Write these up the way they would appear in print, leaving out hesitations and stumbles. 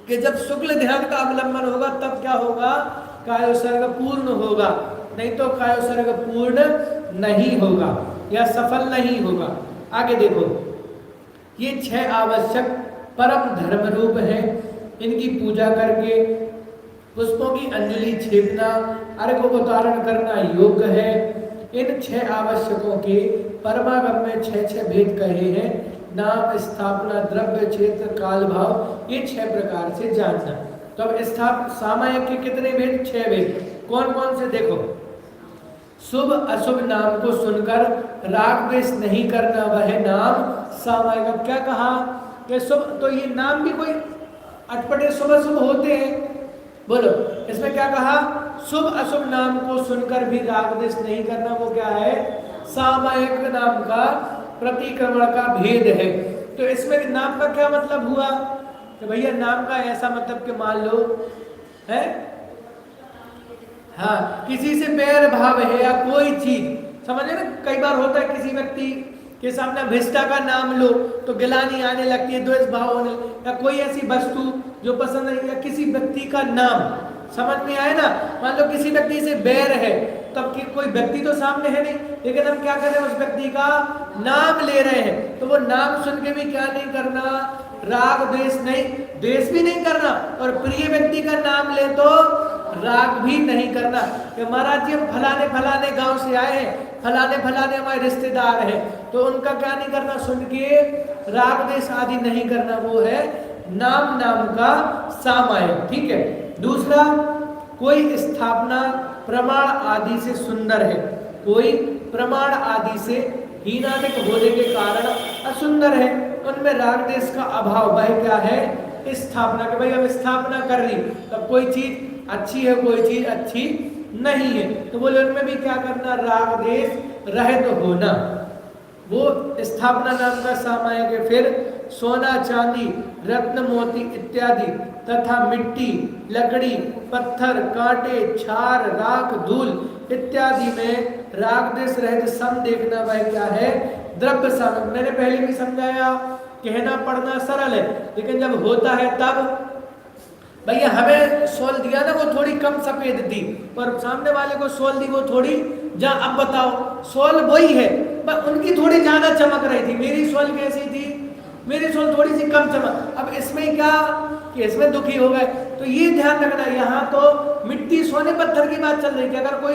कि जब शुक्ल ध्यान का अवलंबन होगा तब क्या होगा, कायोसर्ग पूर्ण होगा, नहीं तो कायोसर्ग पूर्ण नहीं होगा या सफल नहीं होगा। आगे देखो, ये 6 आवश्यक परम धर्म रूप है। इनकी पूजा करके पुष्पों की अंजलि छेदना, अर्घ को धारण करना योग्य है। इन 6 आवश्यकों के परमागम में 6 भेद कहे हैं। नाम, स्थापना, द्रव्य, क्षेत्र, काल भाव, ये 6 प्रकार से जानना। तो अब सामायिक के कितने भेद? 6 भेद। कौन कौन से? देखो, शुभ अशुभ नाम को सुनकर राग द्वेष नहीं करना, वह नाम सामायिक। अब क्या कहा कि शुभ, तो ये नाम भी कोई अटपटे शुभ अशुभ होते हैं, बोलो इसमें क्या कहा? शुभ अशुभ नाम को सुनकर भी राग द्वेष नहीं करना, वो क्या है? सामायिक नाम का प्रतिक्रमण का भेद है। तो इसमें नाम का क्या मतलब हुआ कि भैया नाम का ऐसा मतलब कि मान लो है, हाँ, किसी से बैर भाव है या कोई चीज, समझे ना, कई बार होता है किसी व्यक्ति के सामने भिष्टा का नाम लो तो गिलानी आने लगती है, द्वेष भाव होने, या कोई ऐसी वस्तु जो पसंद है, या किसी व्यक्ति का नाम, समझ में आए ना। मान लो किसी व्यक्ति से बैर है, तब कि कोई व्यक्ति तो सामने है नहीं, लेकिन हम क्या कर रहे हैं, उस व्यक्ति का नाम ले रहे हैं, तो वो नाम सुन के भी क्या नहीं करना, राग द्वेष नहीं, द्वेष भी नहीं करना, और प्रिय व्यक्ति का नाम ले तो राग भी नहीं करना कि महाराज जी हम फलाने फलाने गांव से आए हैं, फलाने फलाने हमारे रिश्तेदार हैं, तो उनका क्या नहीं करना, सुन के राग द्वेष आदि नहीं करना, वो है नाम का सामायिक। ठीक है। दूसरा, कोई स्थापना प्रमाण आदि से सुंदर है, कोई प्रमाण आदि से हीनादिक होने के कारण असुंदर है, उनमें राग द्वेष का अभाव, वह क्या है? स्थापना। के भाई हम स्थापना कर रही, तब कोई चीज अच्छी है, कोई चीज अच्छी नहीं है, तो बोले उनमें भी क्या करना, राग द्वेष रहित होना, वो स्थापना नाम का सामायिक है। फिर सोना, चांदी, रत्न, मोती इत्यादि तथा मिट्टी, लकड़ी, पत्थर, कांटे, क्षार, राख, धूल इत्यादि में राग द्वेष रहित सम देखना, वह क्या है? द्रव्य सामग्री। मैंने पहले भी समझाया, कहना पढ़ना सरल है, लेकिन जब होता है तब, भैया हमें सोल दिया ना, वो थोड़ी कम सफेद थी, पर सामने वाले को सोल दी वो थोड़ी, अब बताओ, सोल वही है पर उनकी थोड़ी ज्यादा चमक रही थी, मेरी सोल कैसी थी? मेरी सोल थोड़ी सी कम चमक। अब इसमें क्या कि इसमें दुखी हो गए, तो ये ध्यान रखना, यहाँ तो मिट्टी सोने पत्थर की बात चल रही थी, अगर कोई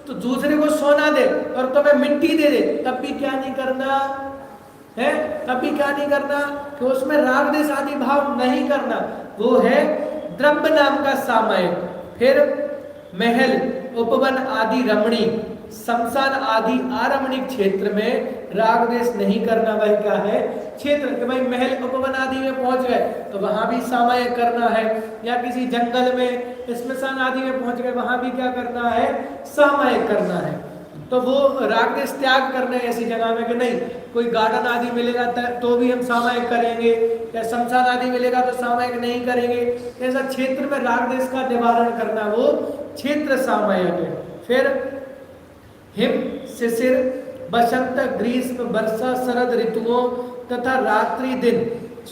तो दूसरे को सोना दे और तुम्हें मिट्टी दे दे, तब भी क्या नहीं करना है, तब भी क्या नहीं करना कि उसमें राग द्वेष आदि भाव नहीं करना, वो है द्रव्य नाम का सामायिक। फिर महल, उपवन आदि रमणी, शमशान आदि आरमणिक क्षेत्र में राग द्वेष नहीं करना, वह क्या है? क्षेत्र। कि भाई महल उपवन आदि में पहुंच गए तो वहां भी सामायिक करना है, या किसी जंगल में श्मशान आदि में पहुंच गए वहां भी क्या करना है? सामायिक करना है। तो वो राग द्वेष त्याग करना है ऐसी जगह में कि नहीं, कोई गार्डन आदि मिलेगा तो भी हम सामायिक करेंगे, या शमशान आदि मिलेगा तो सामायिक नहीं करेंगे, ऐसा क्षेत्र में राग द्वेष का निवारण करना, वो क्षेत्र सामायिक है। फिर हिम, शिशिर, बसंत, ग्रीष्म, वर्षा, शरद ऋतुओं तथा रात्रि दिन,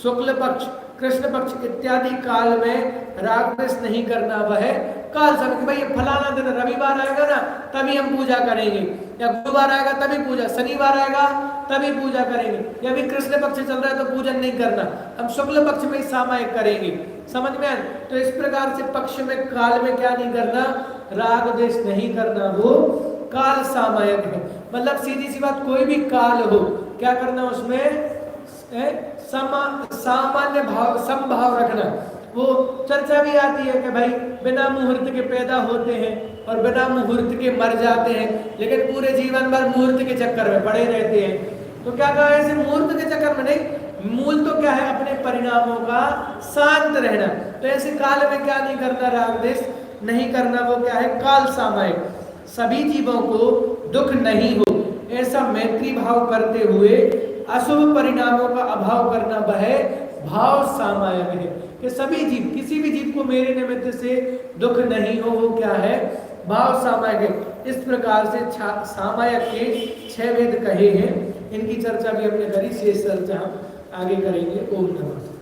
शुक्ल पक्ष, कृष्ण पक्ष इत्यादि काल में राग द्वेष नहीं करना, वह काल समय। कि भाई फलाना दिन रविवार आएगा ना तभी हम पूजा करेंगे, या गुरुवार आएगा तभी पूजा, शनिवार आएगा तभी पूजा करेंगे, या भी कृष्ण पक्ष चल रहा है तो पूजन नहीं करना, हम शुक्ल पक्ष में ही सामायिक करेंगे। समझ में आए? तो इस प्रकार से पक्ष में, काल में क्या नहीं करना, राग द्वेष नहीं करना, वो काल सामायिक है। मतलब सीधी सी बात, कोई भी काल हो क्या करना, उसमें सामान्य भाव, समभाव रखना। वो चर्चा भी आती है कि भाई बिना मुहूर्त के पैदा होते हैं और बिना मुहूर्त के मर जाते हैं, लेकिन पूरे जीवन भर मुहूर्त के चक्कर में पड़े रहते हैं। तो क्या कहा, ऐसे मुहूर्त के चक्कर में नहीं, मूल तो क्या है, अपने परिणामों का शांत रहना। तो ऐसे काल में क्या नहीं करना, राग द्वेष नहीं करना, वो क्या है? काल सामायिक। सभी जीवों को दुख नहीं हो ऐसा मैत्री भाव करते हुए अशुभ परिणामों का अभाव करना, वह भाव सामायिक है। कि सभी जीव, किसी भी जीव को मेरे निमित्त से दुख नहीं हो, वो क्या है? भाव सामायिक है। इस प्रकार से सामायिक के 6 भेद कहे हैं, इनकी चर्चा भी हमने करी, शेष चर्चा हम आगे करेंगे। ओम नमः।